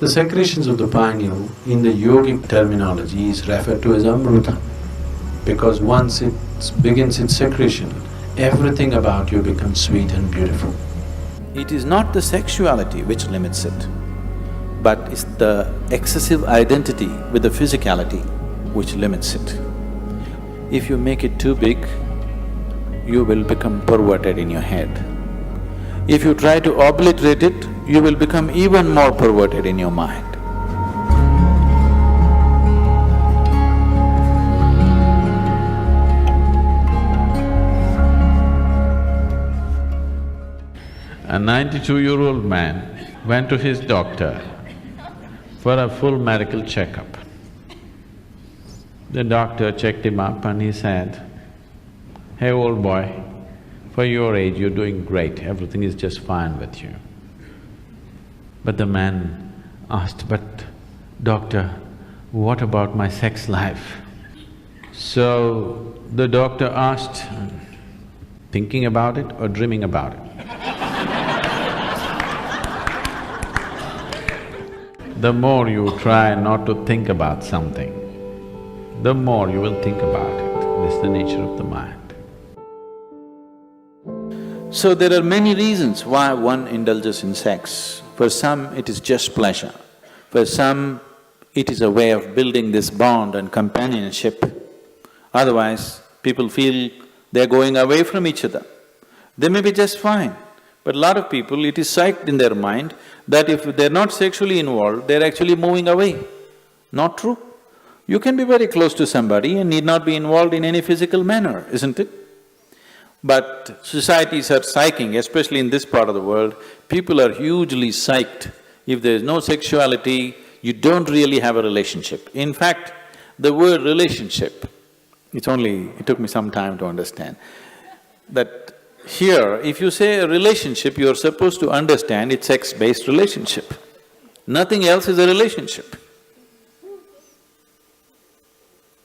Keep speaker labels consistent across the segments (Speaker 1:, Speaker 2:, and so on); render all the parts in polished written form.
Speaker 1: The secretions of the pineal in the yogic terminology is referred to as amruta, because once it begins its secretion, everything about you becomes sweet and beautiful.
Speaker 2: It is not the sexuality which limits it, but it's the excessive identity with the physicality which limits it. If you make it too big, you will become perverted in your head. If you try to obliterate it, you will become even more perverted in your mind.
Speaker 3: A 92-year-old man went to his doctor for a full medical checkup. The doctor checked him up and he said, "Hey old boy, for your age you're doing great, everything is just fine with you." But the man asked, "But doctor, what about my sex life?" So the doctor asked, "Thinking about it or dreaming about it?" The more you try not to think about something, the more you will think about it. This is the nature of the mind.
Speaker 2: So there are many reasons why one indulges in sex. For some, it is just pleasure. For some, it is a way of building this bond and companionship. Otherwise, people feel they're going away from each other. They may be just fine, but a lot of people, it is psyched in their mind that if they're not sexually involved, they're actually moving away. Not true. You can be very close to somebody and need not be involved in any physical manner, isn't it? But societies are psyching, especially in this part of the world, people are hugely psyched. If there's no sexuality, you don't really have a relationship. In fact, the word relationship, it took me some time to understand, that here, if you say a relationship, you're supposed to understand it's sex-based relationship. Nothing else is a relationship.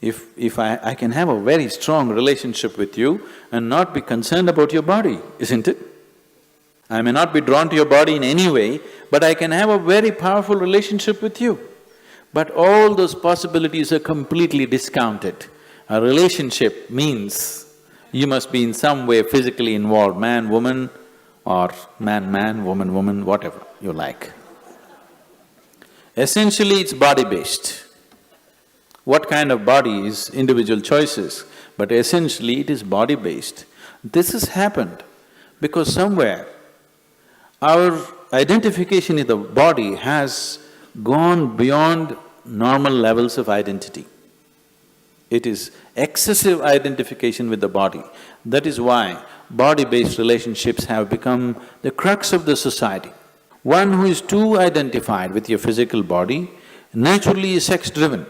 Speaker 2: If I can have a very strong relationship with you and not be concerned about your body, isn't it? I may not be drawn to your body in any way, but I can have a very powerful relationship with you. But all those possibilities are completely discounted. A relationship means you must be in some way physically involved, man, woman, or man, woman, woman, whatever you like. Essentially, it's body-based. What kind of body is individual choices, but essentially it is body-based. This has happened because somewhere our identification in the body has gone beyond normal levels of identity. It is excessive identification with the body. That is why body-based relationships have become the crux of the society. One who is too identified with your physical body naturally is sex-driven,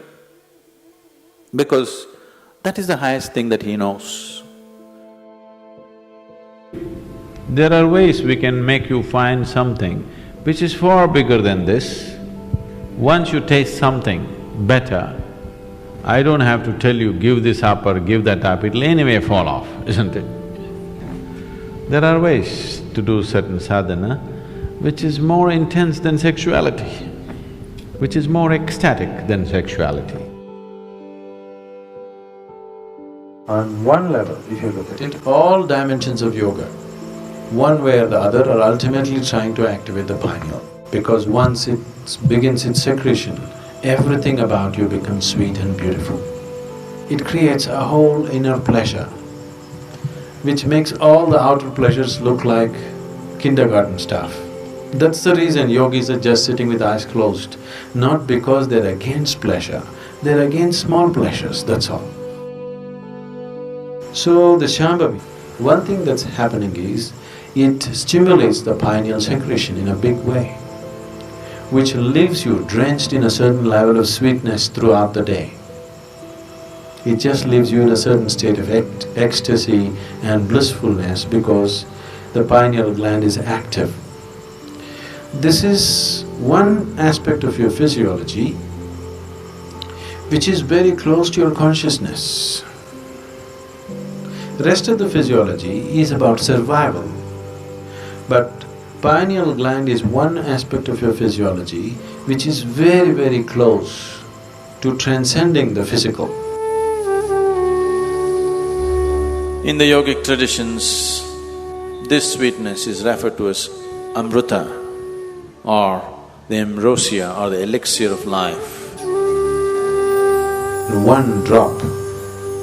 Speaker 2: because that is the highest thing that he knows.
Speaker 3: There are ways we can make you find something which is far bigger than this. Once you taste something better, I don't have to tell you, give this up or give that up, it'll anyway fall off, isn't it? There are ways to do certain sadhana which is more intense than sexuality, which is more ecstatic than sexuality.
Speaker 1: On one level, if you look at it, all dimensions of yoga, one way or the other, are ultimately trying to activate the pineal. Because once it begins its secretion, everything about you becomes sweet and beautiful. It creates a whole inner pleasure, which makes all the outer pleasures look like kindergarten stuff. That's the reason yogis are just sitting with eyes closed, not because they're against pleasure, they're against small pleasures, that's all. So the Shambhavi, one thing that's happening is, it stimulates the pineal secretion in a big way, which leaves you drenched in a certain level of sweetness throughout the day. It just leaves you in a certain state of ecstasy and blissfulness because the pineal gland is active. This is one aspect of your physiology which is very close to your consciousness. The rest of the physiology is about survival, but pineal gland is one aspect of your physiology which is very, very close to transcending the physical.
Speaker 2: In the yogic traditions, this sweetness is referred to as amrita or the ambrosia or the elixir of life.
Speaker 1: One drop,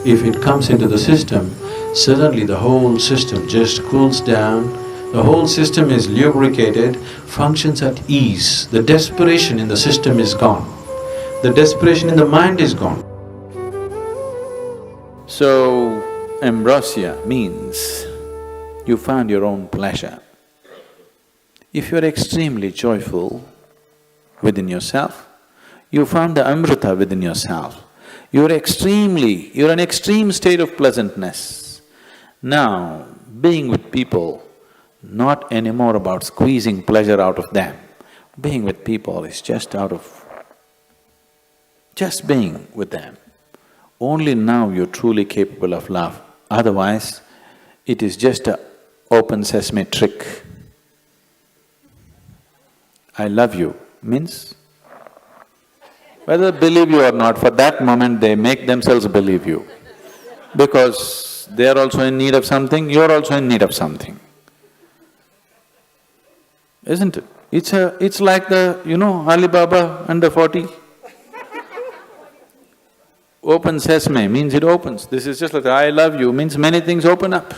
Speaker 1: if it comes into the system, suddenly the whole system just cools down, the whole system is lubricated, functions at ease, the desperation in the system is gone, the desperation in the mind is gone.
Speaker 2: So, ambrosia means you found your own pleasure. If you're extremely joyful within yourself, you found the amrita within yourself. You're an extreme state of pleasantness. Now, being with people, not anymore about squeezing pleasure out of them. Being with people is just being with them. Only now you're truly capable of love. Otherwise, it is just a open sesame trick. I love you means, whether they believe you or not, for that moment they make themselves believe you. Because they are also in need of something, you're also in need of something. Isn't it? It's like Alibaba under 40. Open sesame means it opens. This is just like I love you means many things open up.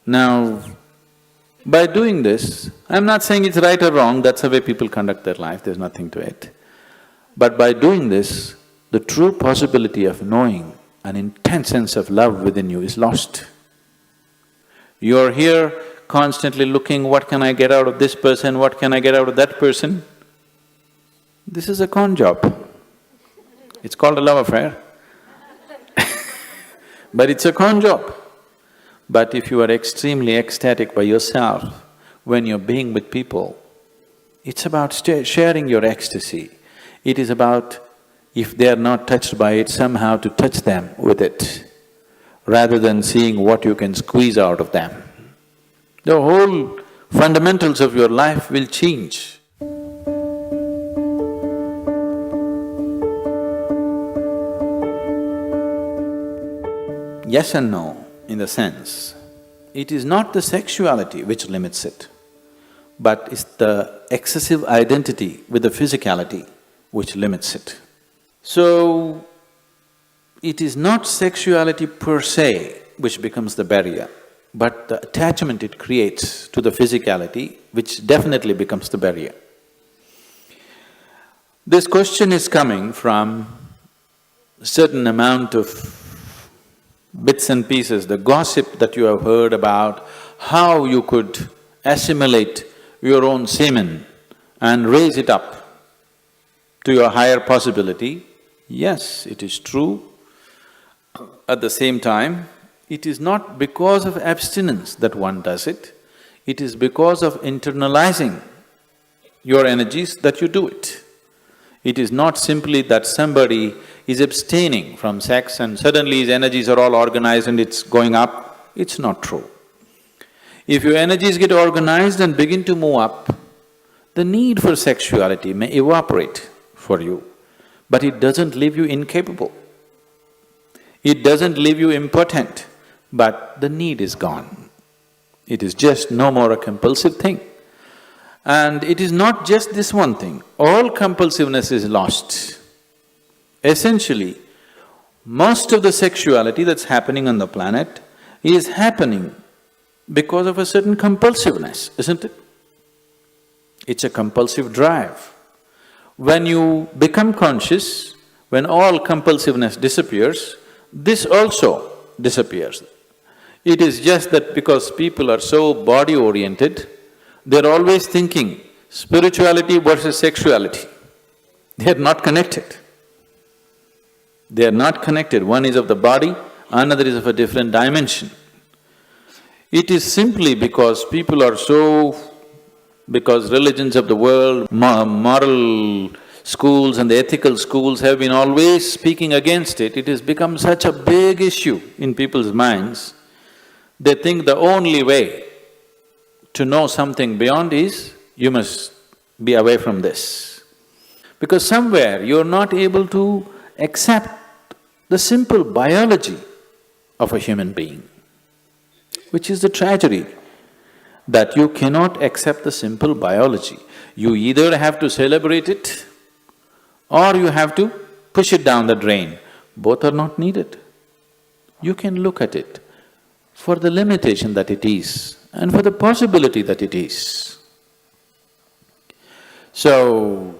Speaker 2: Now, by doing this, I'm not saying it's right or wrong, that's the way people conduct their life, there's nothing to it. But by doing this, the true possibility of knowing an intense sense of love within you is lost. You're here constantly looking, what can I get out of this person, what can I get out of that person? This is a con job. It's called a love affair. But it's a con job. But if you are extremely ecstatic by yourself, when you're being with people, it's about sharing your ecstasy. It is about, if they are not touched by it, somehow to touch them with it, rather than seeing what you can squeeze out of them. The whole fundamentals of your life will change. Yes and no. In the sense, it is not the sexuality which limits it, but it's the excessive identity with the physicality which limits it. So, it is not sexuality per se which becomes the barrier, but the attachment it creates to the physicality which definitely becomes the barrier. This question is coming from a certain amount of bits and pieces, the gossip that you have heard about how you could assimilate your own semen and raise it up to your higher possibility. Yes, it is true. At the same time, it is not because of abstinence that one does it, it is because of internalizing your energies that you do it. It is not simply that somebody is abstaining from sex and suddenly his energies are all organized and it's going up. It's not true. If your energies get organized and begin to move up, the need for sexuality may evaporate for you, but it doesn't leave you incapable. It doesn't leave you impotent, but the need is gone. It is just no more a compulsive thing. And it is not just this one thing, all compulsiveness is lost. Essentially, most of the sexuality that's happening on the planet is happening because of a certain compulsiveness, isn't it? It's a compulsive drive. When you become conscious, when all compulsiveness disappears, this also disappears. It is just that because people are so body-oriented, they're always thinking spirituality versus sexuality. They are not connected. They are not connected. One is of the body, another is of a different dimension. It is simply because people are so… because religions of the world, moral schools and the ethical schools have been always speaking against it, it has become such a big issue in people's minds. They think the only way to know something beyond is, you must be away from this. Because somewhere you're not able to accept the simple biology of a human being, which is the tragedy, that you cannot accept the simple biology. You either have to celebrate it or you have to push it down the drain. Both are not needed. You can look at it for the limitation that it is and for the possibility that it is. So,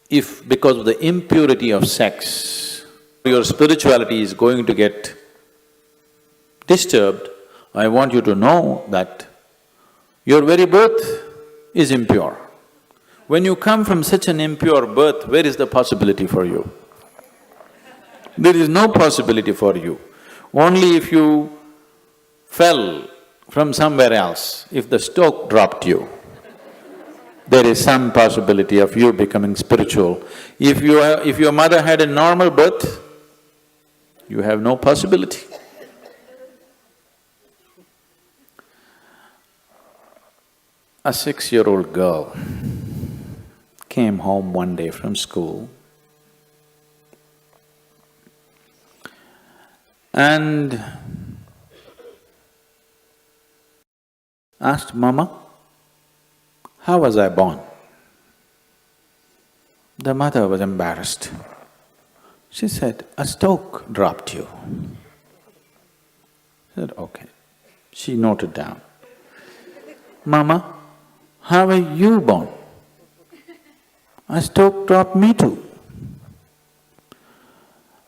Speaker 2: if because of the impurity of sex, your spirituality is going to get disturbed, I want you to know that your very birth is impure. When you come from such an impure birth, where is the possibility for you? There is no possibility for you. Only if you fell from somewhere else, if the stoke dropped you, there is some possibility of you becoming spiritual. If your mother had a normal birth, you have no possibility. A 6-year-old girl came home one day from school and asked, "Mama, how was I born?" The mother was embarrassed. She said, "A stoke dropped you." She said, "Okay." She noted down, "Mama, how were you born?" "A stoke dropped me too."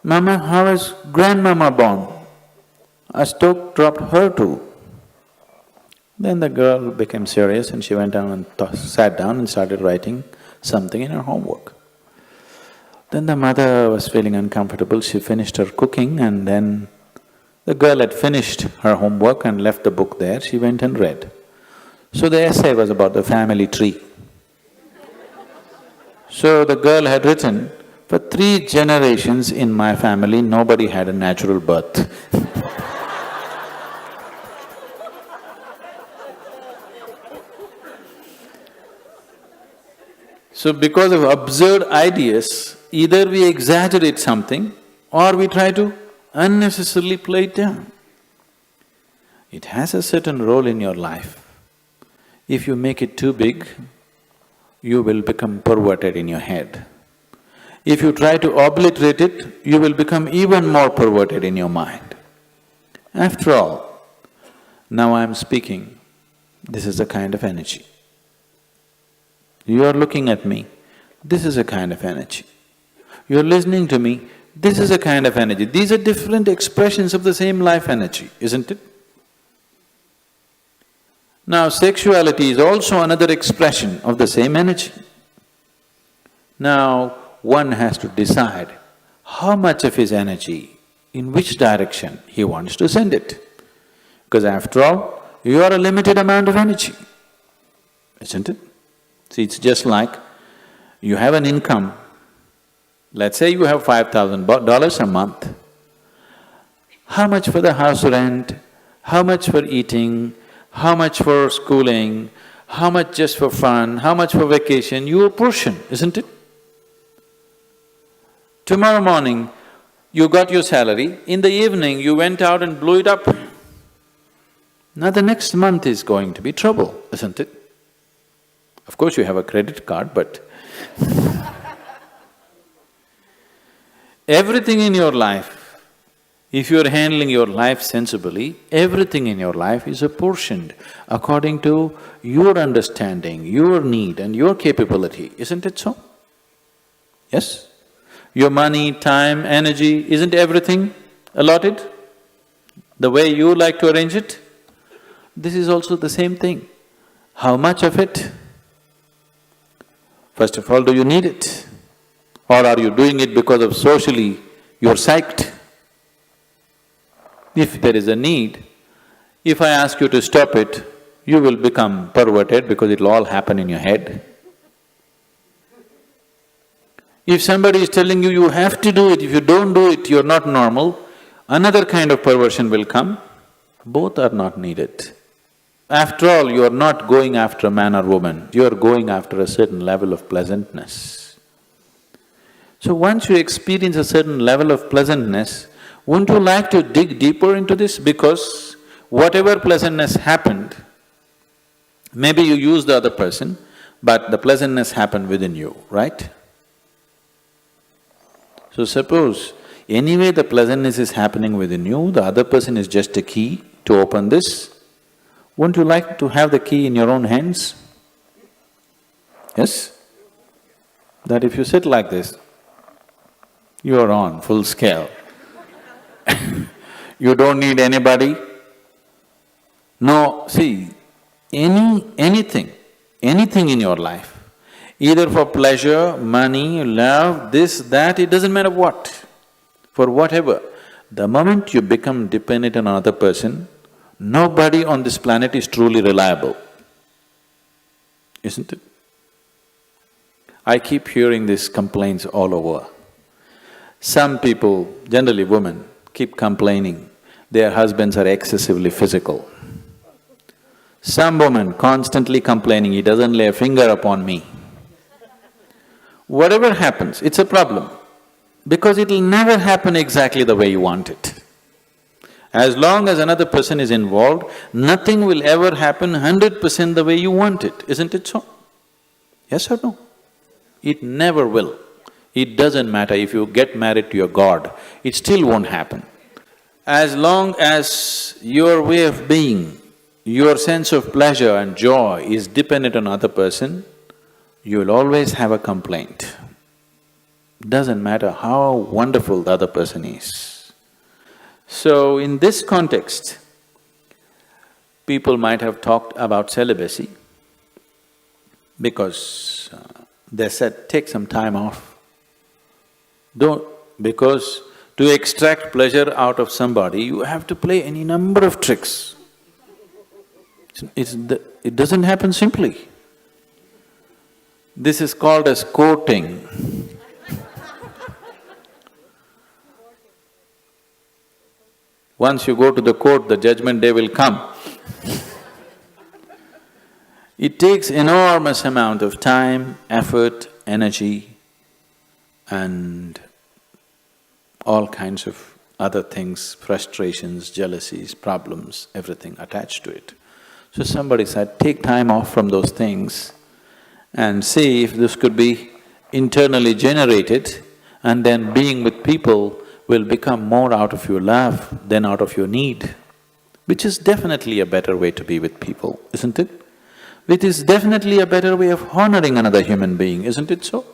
Speaker 2: "Mama, how was grandmama born?" "A stoke dropped her too." Then the girl became serious and she went down and sat down and started writing something in her homework. Then the mother was feeling uncomfortable, she finished her cooking and then the girl had finished her homework and left the book there, she went and read. So the essay was about the family tree. So the girl had written, "For 3 generations in my family, nobody had a natural birth." So because of absurd ideas, either we exaggerate something or we try to unnecessarily play it down. It has a certain role in your life. If you make it too big, you will become perverted in your head. If you try to obliterate it, you will become even more perverted in your mind. After all, now I am speaking, this is a kind of energy. You are looking at me, this is a kind of energy. You are listening to me, this is a kind of energy. These are different expressions of the same life energy, isn't it? Now, sexuality is also another expression of the same energy. Now, one has to decide how much of his energy, in which direction he wants to send it. Because after all, you are a limited amount of energy, isn't it? See, it's just like you have an income, let's say you have $5,000 a month. How much for the house rent, how much for eating, how much for schooling, how much just for fun, how much for vacation, your portion, isn't it? Tomorrow morning, you got your salary, in the evening you went out and blew it up. Now the next month is going to be trouble, isn't it? Of course you have a credit card, but everything in your life, if you're handling your life sensibly, everything in your life is apportioned according to your understanding, your need and your capability, isn't it so? Yes? Your money, time, energy, isn't everything allotted the way you like to arrange it? This is also the same thing. How much of it? First of all, do you need it? Or are you doing it because of socially you're psyched? If there is a need, if I ask you to stop it, you will become perverted because it'll all happen in your head. If somebody is telling you, you have to do it, if you don't do it, you're not normal, another kind of perversion will come. Both are not needed. After all, you are not going after a man or woman, you are going after a certain level of pleasantness. So once you experience a certain level of pleasantness, wouldn't you like to dig deeper into this? Because whatever pleasantness happened, maybe you used the other person, but the pleasantness happened within you, right? So suppose anyway the pleasantness is happening within you, the other person is just a key to open this, wouldn't you like to have the key in your own hands? Yes? That if you sit like this, you are on full scale. You don't need anybody. No, see, anything in your life, either for pleasure, money, love, this, that, it doesn't matter what, for whatever, the moment you become dependent on another person, nobody on this planet is truly reliable, isn't it? I keep hearing these complaints all over. Some people, generally women, keep complaining their husbands are excessively physical. Some woman constantly complaining, he doesn't lay a finger upon me. Whatever happens, it's a problem, because it'll never happen exactly the way you want it. As long as another person is involved, nothing will ever happen 100% the way you want it, isn't it so? Yes or no? It never will. It doesn't matter if you get married to your god, it still won't happen. As long as your way of being, your sense of pleasure and joy is dependent on another person, you will always have a complaint. Doesn't matter how wonderful the other person is. So in this context, people might have talked about celibacy because they said, take some time off. Because to extract pleasure out of somebody, you have to play any number of tricks. It doesn't happen simply. This is called as courting. Once you go to the court, the judgment day will come. It takes enormous amount of time, effort, energy, and all kinds of other things, frustrations, jealousies, problems, everything attached to it. So somebody said, take time off from those things and see if this could be internally generated, and then being with people will become more out of your love than out of your need, which is definitely a better way to be with people, isn't it? It is definitely a better way of honoring another human being, isn't it so?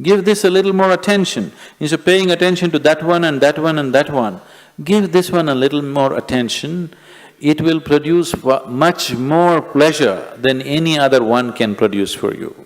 Speaker 2: Give this a little more attention. Instead of paying attention to that one and that one and that one, give this one a little more attention. It will produce much more pleasure than any other one can produce for you.